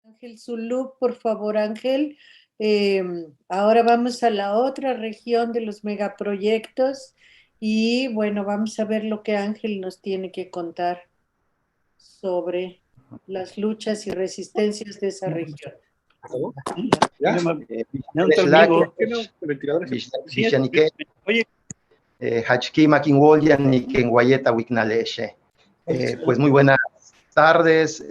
Ángel Zulú, por favor, Ángel. Ahora vamos a la otra región de los megaproyectos y bueno, vamos a ver lo que Ángel nos tiene que contar sobre las luchas y resistencias de esa región. Pues muy buenas tardes,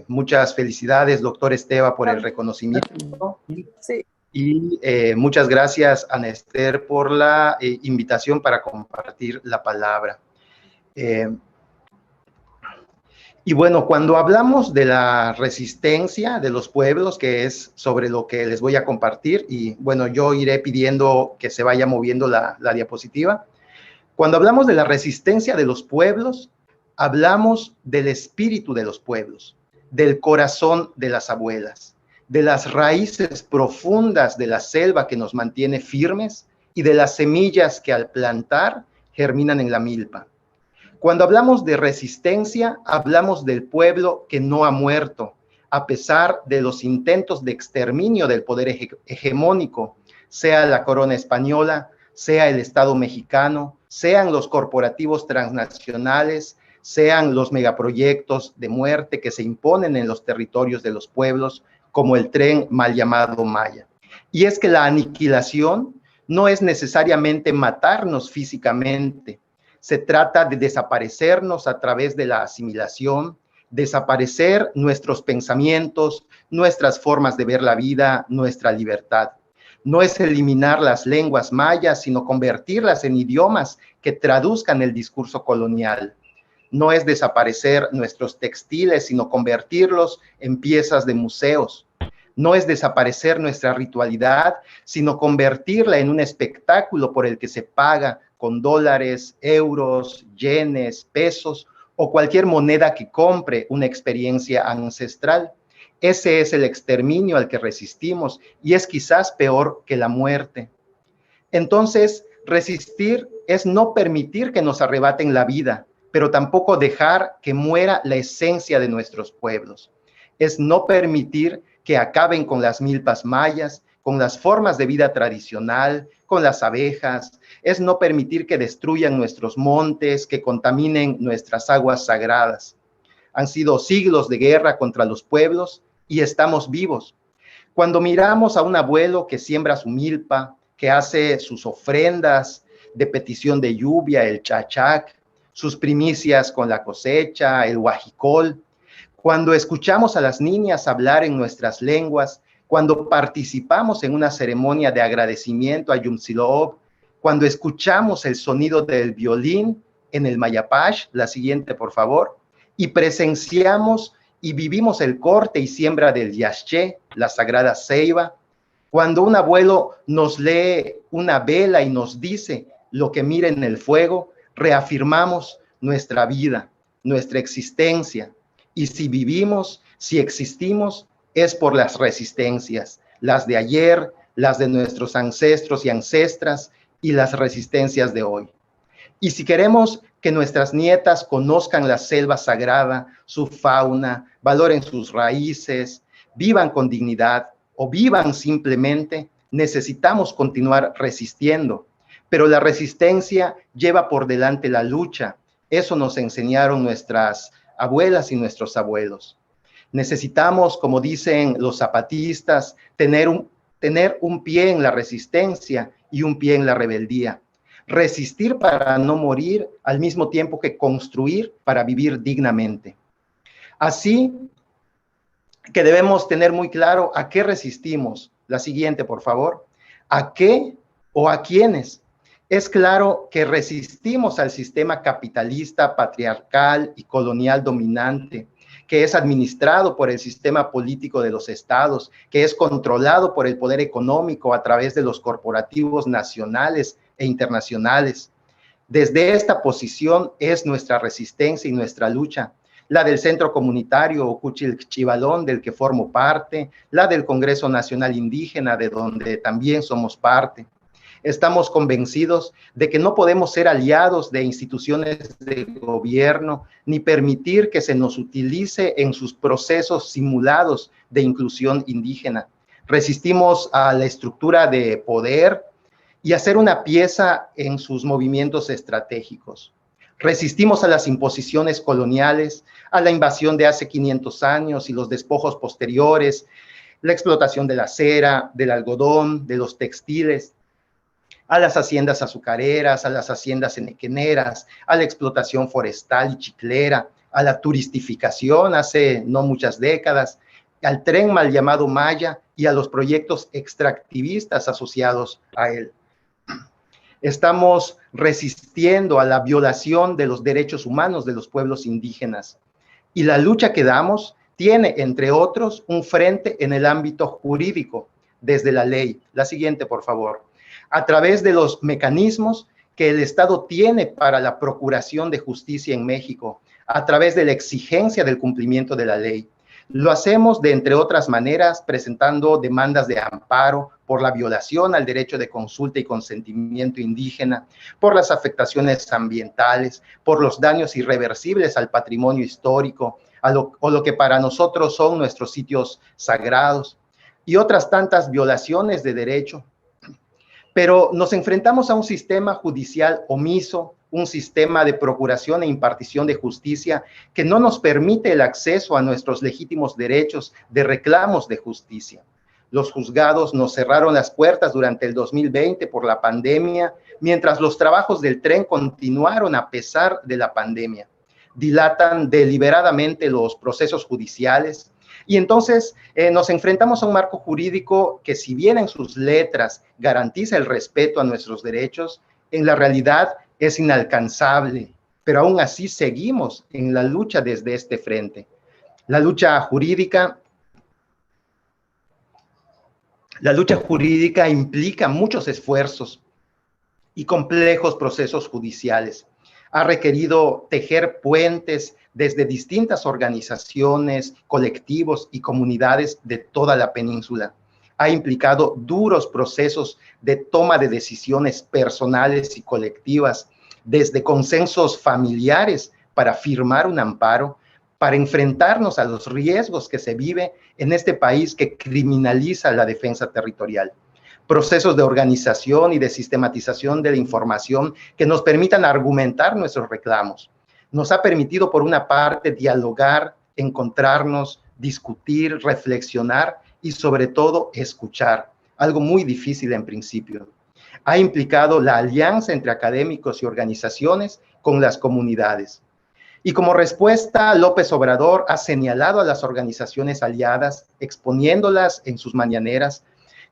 muchas felicidades, doctor Esteva, por el reconocimiento. Sí. Y muchas gracias, Ana Esther, por la invitación para compartir la palabra. Y bueno, cuando hablamos de la resistencia de los pueblos, que es sobre lo que les voy a compartir, y bueno, yo iré pidiendo que se vaya moviendo la diapositiva. Cuando hablamos de la resistencia de los pueblos, hablamos del espíritu de los pueblos, del corazón de las abuelas, de las raíces profundas de la selva que nos mantiene firmes y de las semillas que al plantar germinan en la milpa. Cuando hablamos de resistencia, hablamos del pueblo que no ha muerto, a pesar de los intentos de exterminio del poder hegemónico, sea la corona española, sea el Estado mexicano, sean los corporativos transnacionales, sean los megaproyectos de muerte que se imponen en los territorios de los pueblos, como el tren mal llamado Maya. Y es que la aniquilación no es necesariamente matarnos físicamente, se trata de desaparecernos a través de la asimilación, desaparecer nuestros pensamientos, nuestras formas de ver la vida, nuestra libertad. No es eliminar las lenguas mayas, sino convertirlas en idiomas que traduzcan el discurso colonial. No es desaparecer nuestros textiles, sino convertirlos en piezas de museos. No es desaparecer nuestra ritualidad, sino convertirla en un espectáculo por el que se paga con dólares, euros, yenes, pesos o cualquier moneda que compre una experiencia ancestral. Ese es el exterminio al que resistimos y es quizás peor que la muerte. Entonces, resistir es no permitir que nos arrebaten la vida, pero tampoco dejar que muera la esencia de nuestros pueblos. Es no permitir que acaben con las milpas mayas, con las formas de vida tradicional, con las abejas. Es no permitir que destruyan nuestros montes, que contaminen nuestras aguas sagradas. Han sido siglos de guerra contra los pueblos y estamos vivos. Cuando miramos a un abuelo que siembra su milpa, que hace sus ofrendas de petición de lluvia, el chachac, sus primicias con la cosecha, el huajicol, cuando escuchamos a las niñas hablar en nuestras lenguas, cuando participamos en una ceremonia de agradecimiento a Yumsiloob, cuando escuchamos el sonido del violín en el Mayapash, la siguiente por favor, y presenciamos y vivimos el corte y siembra del Yaxché, la sagrada ceiba, cuando un abuelo nos lee una vela y nos dice lo que mira en el fuego, reafirmamos nuestra vida, nuestra existencia. Y si vivimos, si existimos, es por las resistencias, las de ayer, las de nuestros ancestros y ancestras y las resistencias de hoy. Y si queremos que nuestras nietas conozcan la selva sagrada, su fauna, valoren sus raíces, vivan con dignidad o vivan simplemente, necesitamos continuar resistiendo. Pero la resistencia lleva por delante la lucha. Eso nos enseñaron nuestras abuelas y nuestros abuelos. Necesitamos, como dicen los zapatistas, tener un pie en la resistencia y un pie en la rebeldía. Resistir para no morir al mismo tiempo que construir para vivir dignamente. Así que debemos tener muy claro a qué resistimos. La siguiente, por favor. ¿A qué o a quiénes? Es claro que resistimos al sistema capitalista, patriarcal y colonial dominante, que es administrado por el sistema político de los estados, que es controlado por el poder económico a través de los corporativos nacionales e internacionales. Desde esta posición es nuestra resistencia y nuestra lucha, la del Centro Comunitario Ocuchilchivalón, del que formo parte, la del Congreso Nacional Indígena, de donde también somos parte. Estamos convencidos de que no podemos ser aliados de instituciones de gobierno ni permitir que se nos utilice en sus procesos simulados de inclusión indígena. Resistimos a la estructura de poder y a ser una pieza en sus movimientos estratégicos. Resistimos a las imposiciones coloniales, a la invasión de hace 500 años y los despojos posteriores, la explotación de la cera, del algodón, de los textiles, a las haciendas azucareras, a las haciendas enequeneras, a la explotación forestal y chiclera, a la turistificación hace no muchas décadas, al tren mal llamado Maya y a los proyectos extractivistas asociados a él. Estamos resistiendo a la violación de los derechos humanos de los pueblos indígenas. Y la lucha que damos tiene, entre otros, un frente en el ámbito jurídico, desde la ley. La siguiente, por favor. A través de los mecanismos que el Estado tiene para la procuración de justicia en México, a través de la exigencia del cumplimiento de la ley. Lo hacemos de, entre otras maneras, presentando demandas de amparo por la violación al derecho de consulta y consentimiento indígena, por las afectaciones ambientales, por los daños irreversibles al patrimonio histórico, o lo que para nosotros son nuestros sitios sagrados, y otras tantas violaciones de derecho. Pero nos enfrentamos a un sistema judicial omiso, un sistema de procuración e impartición de justicia que no nos permite el acceso a nuestros legítimos derechos de reclamos de justicia. Los juzgados nos cerraron las puertas durante el 2020 por la pandemia, mientras los trabajos del tren continuaron a pesar de la pandemia. Dilatan deliberadamente los procesos judiciales y entonces nos enfrentamos a un marco jurídico que, si bien en sus letras garantiza el respeto a nuestros derechos, en la realidad es inalcanzable, pero aún así seguimos en la lucha desde este frente. La lucha jurídica implica muchos esfuerzos y complejos procesos judiciales. Ha requerido tejer puentes desde distintas organizaciones, colectivos y comunidades de toda la península. Ha implicado duros procesos de toma de decisiones personales y colectivas, desde consensos familiares para firmar un amparo, para enfrentarnos a los riesgos que se vive en este país que criminaliza la defensa territorial. Procesos de organización y de sistematización de la información que nos permitan argumentar nuestros reclamos. Nos ha permitido, por una parte, dialogar, encontrarnos, discutir, reflexionar y, sobre todo, escuchar, algo muy difícil en principio. Ha implicado la alianza entre académicos y organizaciones con las comunidades. Y como respuesta, López Obrador ha señalado a las organizaciones aliadas, exponiéndolas en sus mañaneras,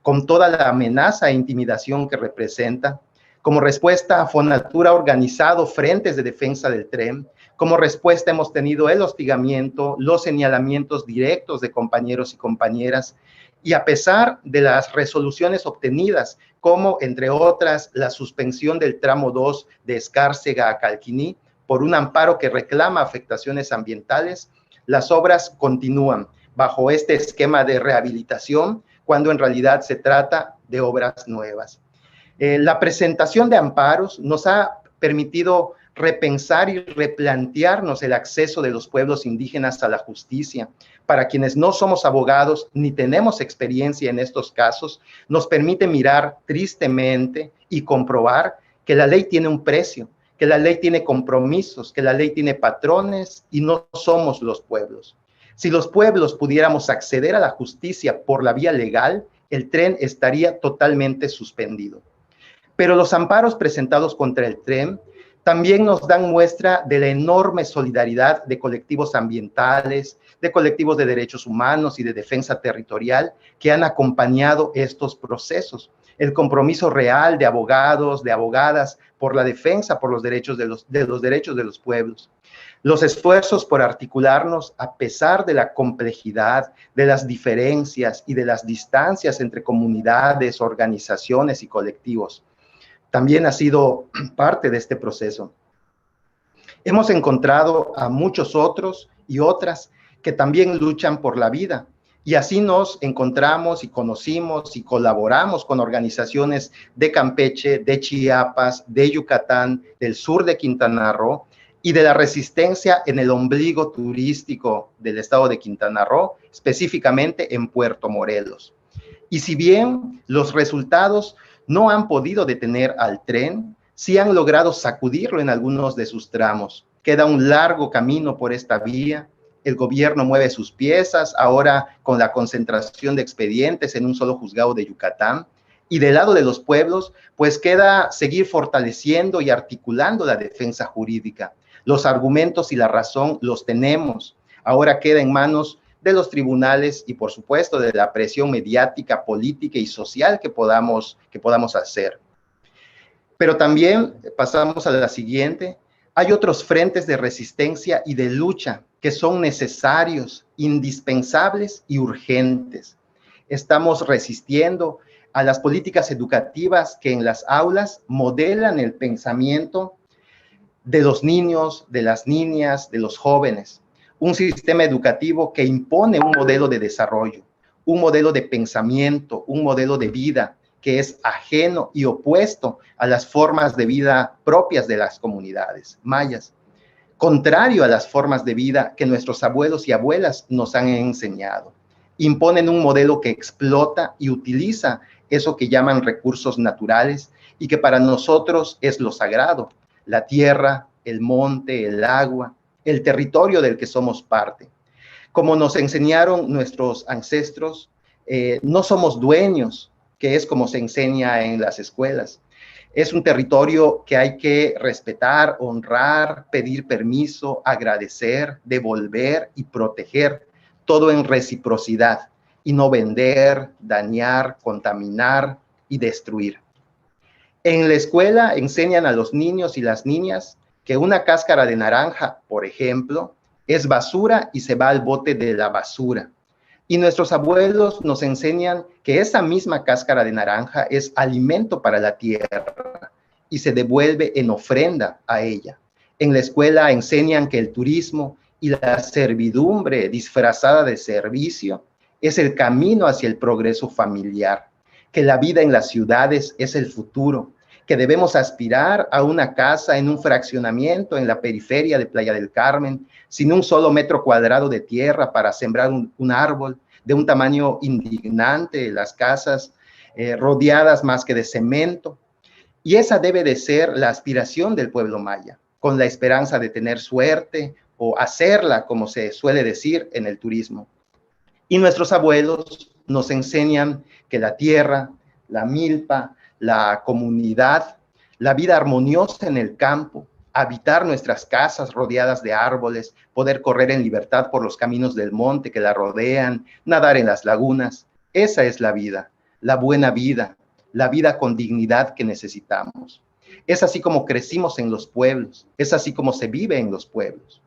con toda la amenaza e intimidación que representa. Como respuesta, Fonatur ha organizado frentes de defensa del tren. Como respuesta, hemos tenido el hostigamiento, los señalamientos directos de compañeros y compañeras. Y a pesar de las resoluciones obtenidas, como entre otras la suspensión del tramo 2 de Escárcega a Calquiní, por un amparo que reclama afectaciones ambientales, las obras continúan bajo este esquema de rehabilitación, cuando en realidad se trata de obras nuevas. La presentación de amparos nos ha permitido repensar y replantearnos el acceso de los pueblos indígenas a la justicia. Para quienes no somos abogados ni tenemos experiencia en estos casos, nos permite mirar tristemente y comprobar que la ley tiene un precio, que la ley tiene compromisos, que la ley tiene patrones y no somos los pueblos. Si los pueblos pudiéramos acceder a la justicia por la vía legal, el tren estaría totalmente suspendido. Pero los amparos presentados contra el tren también nos dan muestra de la enorme solidaridad de colectivos ambientales, de colectivos de derechos humanos y de defensa territorial que han acompañado estos procesos. El compromiso real de abogados, de abogadas por la defensa, por los derechos de los pueblos. Los esfuerzos por articularnos a pesar de la complejidad, de las diferencias y de las distancias entre comunidades, organizaciones y colectivos. También ha sido parte de este proceso. Hemos encontrado a muchos otros y otras que también luchan por la vida, Y así nos encontramos y conocimos y colaboramos con organizaciones de Campeche, de Chiapas, de Yucatán, del sur de Quintana Roo y de la resistencia en el ombligo turístico del estado de Quintana Roo, específicamente en Puerto Morelos. Y si bien los resultados no han podido detener al tren, sí han logrado sacudirlo en algunos de sus tramos. Queda un largo camino por esta vía. El gobierno mueve sus piezas, ahora con la concentración de expedientes en un solo juzgado de Yucatán. Y del lado de los pueblos, pues queda seguir fortaleciendo y articulando la defensa jurídica. Los argumentos y la razón los tenemos. Ahora queda en manos de los tribunales y, por supuesto, de la presión mediática, política y social que podamos hacer. Pero también pasamos a la siguiente. Hay otros frentes de resistencia y de lucha que son necesarios, indispensables y urgentes. Estamos resistiendo a las políticas educativas que en las aulas modelan el pensamiento de los niños, de las niñas, de los jóvenes. Un sistema educativo que impone un modelo de desarrollo, un modelo de pensamiento, un modelo de vida que es ajeno y opuesto a las formas de vida propias de las comunidades mayas, contrario a las formas de vida que nuestros abuelos y abuelas nos han enseñado. Imponen un modelo que explota y utiliza eso que llaman recursos naturales y que para nosotros es lo sagrado, la tierra, el monte, el agua, el territorio del que somos parte. Como nos enseñaron nuestros ancestros, no somos dueños, que es como se enseña en las escuelas. Es un territorio que hay que respetar, honrar, pedir permiso, agradecer, devolver y proteger, todo en reciprocidad, y no vender, dañar, contaminar y destruir. En la escuela enseñan a los niños y las niñas que una cáscara de naranja, por ejemplo, es basura y se va al bote de la basura. Y nuestros abuelos nos enseñan que esa misma cáscara de naranja es alimento para la tierra y se devuelve en ofrenda a ella. En la escuela enseñan que el turismo y la servidumbre disfrazada de servicio es el camino hacia el progreso familiar, que la vida en las ciudades es el futuro, que debemos aspirar a una casa en un fraccionamiento en la periferia de Playa del Carmen, sin un solo metro cuadrado de tierra para sembrar un árbol de un tamaño indignante, las casas rodeadas más que de cemento. Y esa debe de ser la aspiración del pueblo maya, con la esperanza de tener suerte o hacerla, como se suele decir en el turismo. Y nuestros abuelos nos enseñan que la tierra, la milpa, la comunidad, la vida armoniosa en el campo, habitar nuestras casas rodeadas de árboles, poder correr en libertad por los caminos del monte que la rodean, nadar en las lagunas. Esa es la buena vida, la vida con dignidad que necesitamos. Es así como crecimos en los pueblos, es así como se vive en los pueblos.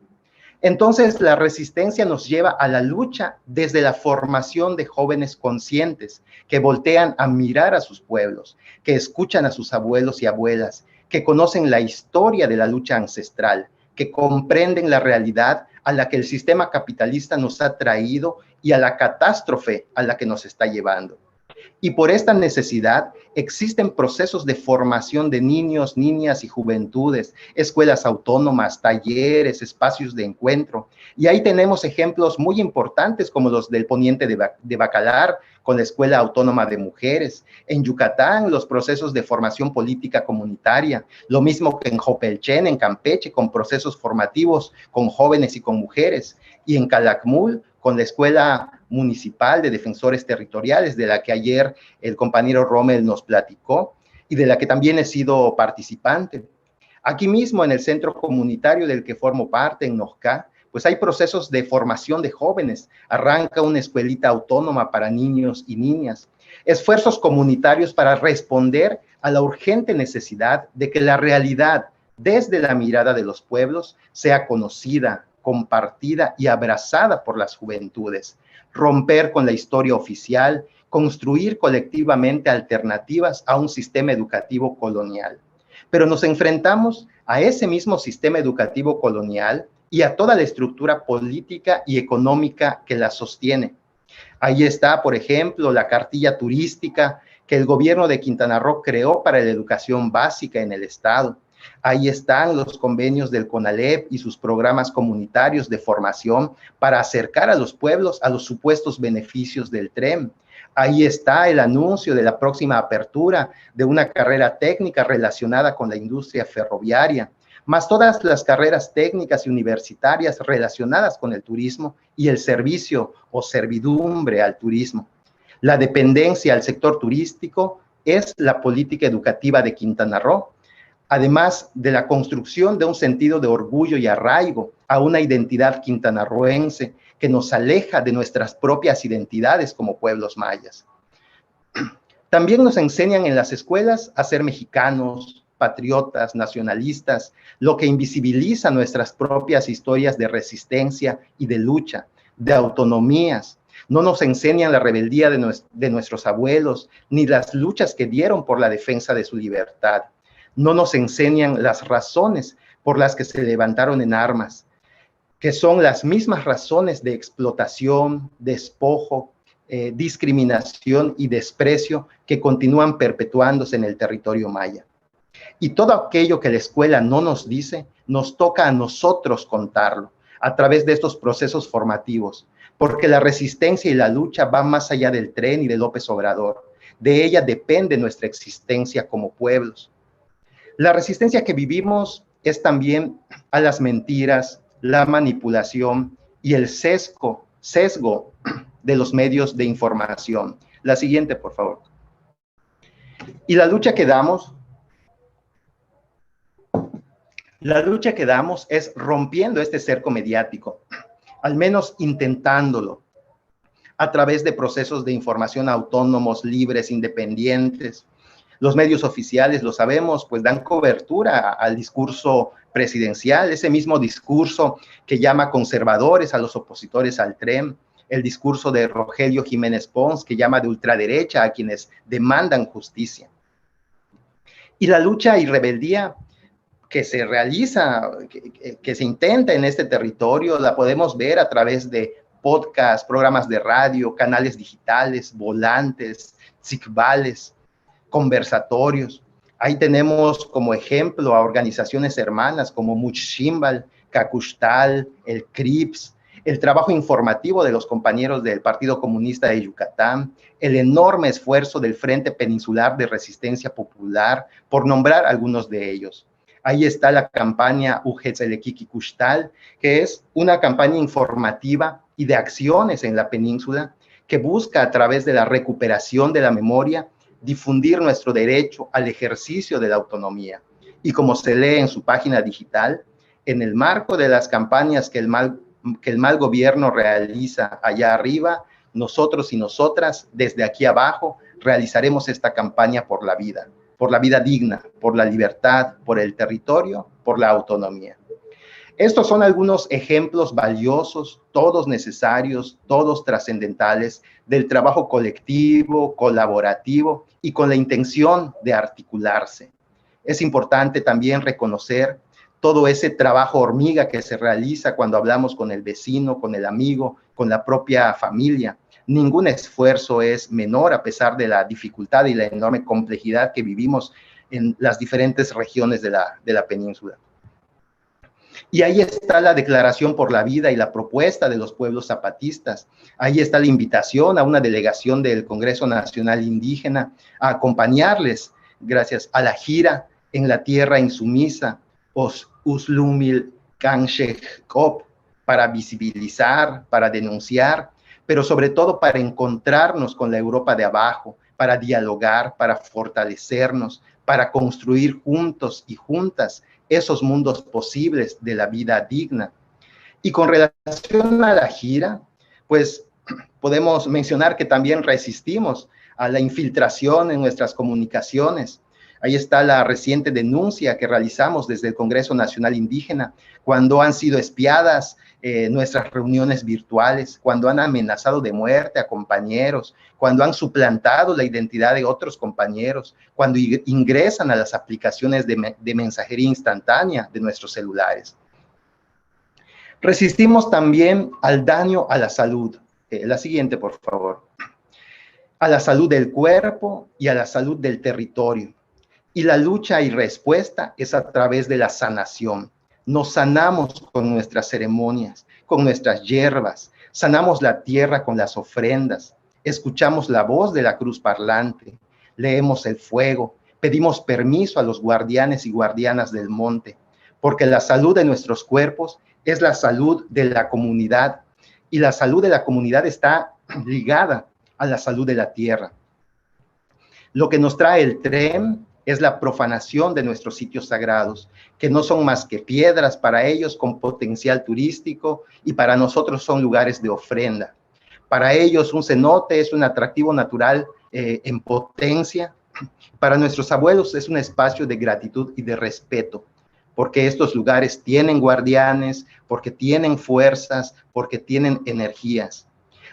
Entonces, la resistencia nos lleva a la lucha desde la formación de jóvenes conscientes que voltean a mirar a sus pueblos, que escuchan a sus abuelos y abuelas, que conocen la historia de la lucha ancestral, que comprenden la realidad a la que el sistema capitalista nos ha traído y a la catástrofe a la que nos está llevando. Y por esta necesidad existen procesos de formación de niños, niñas y juventudes, escuelas autónomas, talleres, espacios de encuentro. Y ahí tenemos ejemplos muy importantes como los del poniente de Bacalar con la Escuela Autónoma de Mujeres. En Yucatán, los procesos de formación política comunitaria. Lo mismo que en Jopelchen, en Campeche, con procesos formativos con jóvenes y con mujeres. Y en Calakmul, con la Escuela Municipal de Defensores Territoriales, de la que ayer el compañero Rommel nos platicó y de la que también he sido participante. Aquí mismo en el centro comunitario del que formo parte, en Nojca, pues hay procesos de formación de jóvenes. Arranca una escuelita autónoma para niños y niñas. Esfuerzos comunitarios para responder a la urgente necesidad de que la realidad desde la mirada de los pueblos sea conocida, compartida y abrazada por las juventudes, romper con la historia oficial, construir colectivamente alternativas a un sistema educativo colonial. Pero nos enfrentamos a ese mismo sistema educativo colonial y a toda la estructura política y económica que la sostiene. Ahí está, por ejemplo, la cartilla turística que el gobierno de Quintana Roo creó para la educación básica en el estado. Ahí están los convenios del CONALEP y sus programas comunitarios de formación para acercar a los pueblos a los supuestos beneficios del tren. Ahí está el anuncio de la próxima apertura de una carrera técnica relacionada con la industria ferroviaria, más todas las carreras técnicas y universitarias relacionadas con el turismo y el servicio o servidumbre al turismo. La dependencia al sector turístico es la política educativa de Quintana Roo, además de la construcción de un sentido de orgullo y arraigo a una identidad quintanarroense que nos aleja de nuestras propias identidades como pueblos mayas. También nos enseñan en las escuelas a ser mexicanos, patriotas, nacionalistas, lo que invisibiliza nuestras propias historias de resistencia y de lucha, de autonomías. No nos enseñan la rebeldía de nuestros abuelos, ni las luchas que dieron por la defensa de su libertad. No nos enseñan las razones por las que se levantaron en armas, que son las mismas razones de explotación, despojo, discriminación y desprecio que continúan perpetuándose en el territorio maya. Y todo aquello que la escuela no nos dice, nos toca a nosotros contarlo a través de estos procesos formativos, porque la resistencia y la lucha van más allá del tren y de López Obrador. De ella depende nuestra existencia como pueblos. La resistencia que vivimos es también a las mentiras, la manipulación y el sesgo de los medios de información. La siguiente, por favor. Y la lucha que damos es rompiendo este cerco mediático, al menos intentándolo, a través de procesos de información autónomos, libres, independientes. Los medios oficiales, lo sabemos, pues dan cobertura al discurso presidencial, ese mismo discurso que llama conservadores a los opositores al tren, el discurso de Rogelio Jiménez Pons, que llama de ultraderecha a quienes demandan justicia. Y la lucha y rebeldía que se realiza, que se intenta en este territorio, la podemos ver a través de podcasts, programas de radio, canales digitales, volantes, cicvales, conversatorios. Ahí tenemos como ejemplo a organizaciones hermanas como Muchimbal, Cacushtal, el CRIPS, el trabajo informativo de los compañeros del Partido Comunista de Yucatán, el enorme esfuerzo del Frente Peninsular de Resistencia Popular, por nombrar algunos de ellos. Ahí está la campaña Ujetzelequiquicuxtal, que es una campaña informativa y de acciones en la península que busca a través de la recuperación de la memoria difundir nuestro derecho al ejercicio de la autonomía. Y como se lee en su página digital, en el marco de las campañas que el mal gobierno realiza allá arriba, nosotros y nosotras, desde aquí abajo, realizaremos esta campaña por la vida digna, por la libertad, por el territorio, por la autonomía. Estos son algunos ejemplos valiosos, todos necesarios, todos trascendentales, del trabajo colectivo, colaborativo y con la intención de articularse. Es importante también reconocer todo ese trabajo hormiga que se realiza cuando hablamos con el vecino, con el amigo, con la propia familia. Ningún esfuerzo es menor a pesar de la dificultad y la enorme complejidad que vivimos en las diferentes regiones de la península. Y ahí está la Declaración por la Vida y la propuesta de los pueblos zapatistas. Ahí está la invitación a una delegación del Congreso Nacional Indígena a acompañarles, gracias a la gira en la tierra insumisa, Uslumil Kanshekop, para visibilizar, para denunciar, pero sobre todo para encontrarnos con la Europa de abajo, para dialogar, para fortalecernos, para construir juntos y juntas esos mundos posibles de la vida digna. Y con relación a la gira, pues podemos mencionar que también resistimos a la infiltración en nuestras comunicaciones. Ahí está la reciente denuncia que realizamos desde el Congreso Nacional Indígena, cuando han sido espiadas nuestras reuniones virtuales, cuando han amenazado de muerte a compañeros, cuando han suplantado la identidad de otros compañeros, cuando ingresan a las aplicaciones de mensajería instantánea de nuestros celulares. Resistimos también al daño a la salud. La siguiente, por favor. A la salud del cuerpo y a la salud del territorio. Y la lucha y respuesta es a través de la sanación. Nos sanamos con nuestras ceremonias, con nuestras hierbas, sanamos la tierra con las ofrendas, escuchamos la voz de la cruz parlante, leemos el fuego, pedimos permiso a los guardianes y guardianas del monte, porque la salud de nuestros cuerpos es la salud de la comunidad, y la salud de la comunidad está ligada a la salud de la tierra. Lo que nos trae el tren es la profanación de nuestros sitios sagrados, que no son más que piedras para ellos con potencial turístico, y para nosotros son lugares de ofrenda. Para ellos un cenote es un atractivo natural en potencia. Para nuestros abuelos es un espacio de gratitud y de respeto, porque estos lugares tienen guardianes, porque tienen fuerzas, porque tienen energías.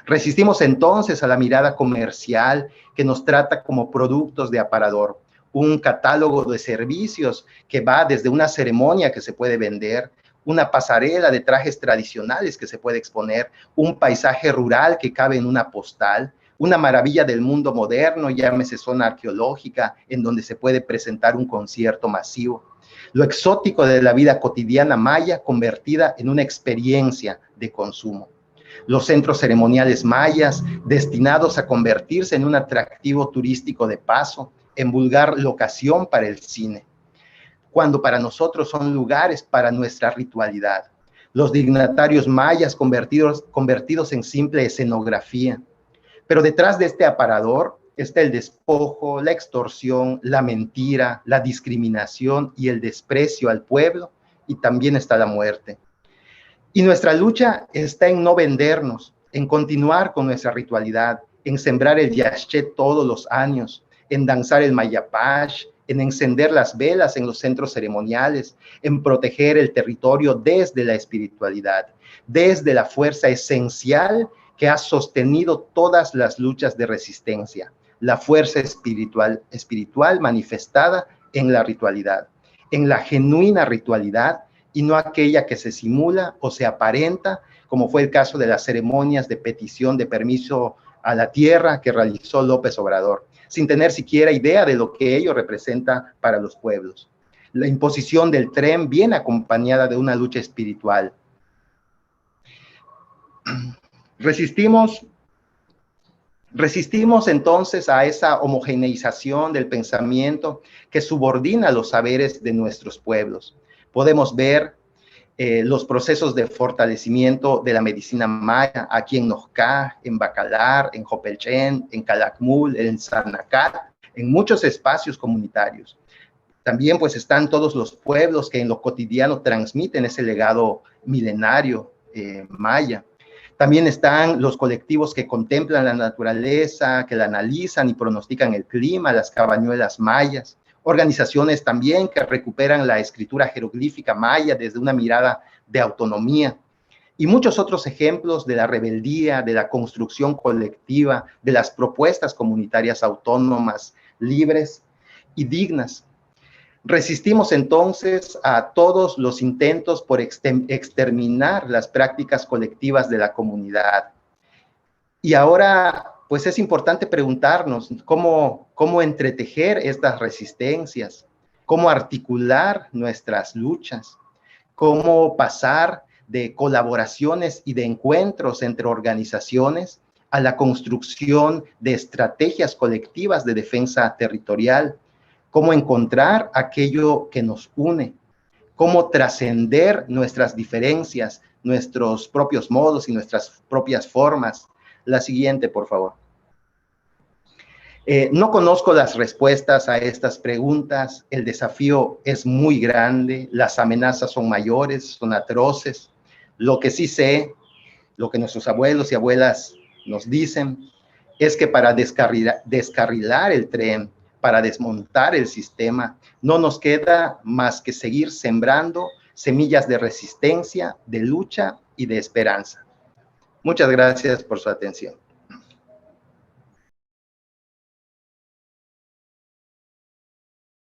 Resistimos entonces a la mirada comercial que nos trata como productos de aparador, un catálogo de servicios que va desde una ceremonia que se puede vender, una pasarela de trajes tradicionales que se puede exponer, un paisaje rural que cabe en una postal, una maravilla del mundo moderno, llámese zona arqueológica, en donde se puede presentar un concierto masivo. Lo exótico de la vida cotidiana maya convertida en una experiencia de consumo. Los centros ceremoniales mayas destinados a convertirse en un atractivo turístico de paso, en vulgar locación para el cine, cuando para nosotros son lugares para nuestra ritualidad. Los dignatarios mayas convertidos en simple escenografía. Pero detrás de este aparador está el despojo, la extorsión, la mentira, la discriminación y el desprecio al pueblo, y también está la muerte. Y nuestra lucha está en no vendernos, en continuar con nuestra ritualidad, en sembrar el yaché todos los años, en danzar el mayapash, en encender las velas en los centros ceremoniales, en proteger el territorio desde la espiritualidad, desde la fuerza esencial que ha sostenido todas las luchas de resistencia, la fuerza espiritual manifestada en la ritualidad, en la genuina ritualidad, y no aquella que se simula o se aparenta, como fue el caso de las ceremonias de petición de permiso a la tierra que realizó López Obrador, sin tener siquiera idea de lo que ello representa para los pueblos. La imposición del tren viene acompañada de una lucha espiritual. Resistimos entonces a esa homogeneización del pensamiento que subordina los saberes de nuestros pueblos. Podemos ver los procesos de fortalecimiento de la medicina maya aquí en Nojca, en Bacalar, en Jopelchen, en Calakmul, en Sanacat, en muchos espacios comunitarios. También pues están todos los pueblos que en lo cotidiano transmiten ese legado milenario maya. También están los colectivos que contemplan la naturaleza, que la analizan y pronostican el clima, las cabañuelas mayas. Organizaciones también que recuperan la escritura jeroglífica maya desde una mirada de autonomía. Y muchos otros ejemplos de la rebeldía, de la construcción colectiva, de las propuestas comunitarias autónomas, libres y dignas. Resistimos entonces a todos los intentos por exterminar las prácticas colectivas de la comunidad. Y ahora, pues es importante preguntarnos cómo entretejer estas resistencias, cómo articular nuestras luchas, cómo pasar de colaboraciones y de encuentros entre organizaciones a la construcción de estrategias colectivas de defensa territorial, cómo encontrar aquello que nos une, cómo trascender nuestras diferencias, nuestros propios modos y nuestras propias formas. La siguiente, por favor. No conozco las respuestas a estas preguntas. El desafío es muy grande. Las amenazas son mayores, son atroces. Lo que sí sé, lo que nuestros abuelos y abuelas nos dicen, es que para descarrilar el tren, para desmontar el sistema, no nos queda más que seguir sembrando semillas de resistencia, de lucha y de esperanza. Muchas gracias por su atención.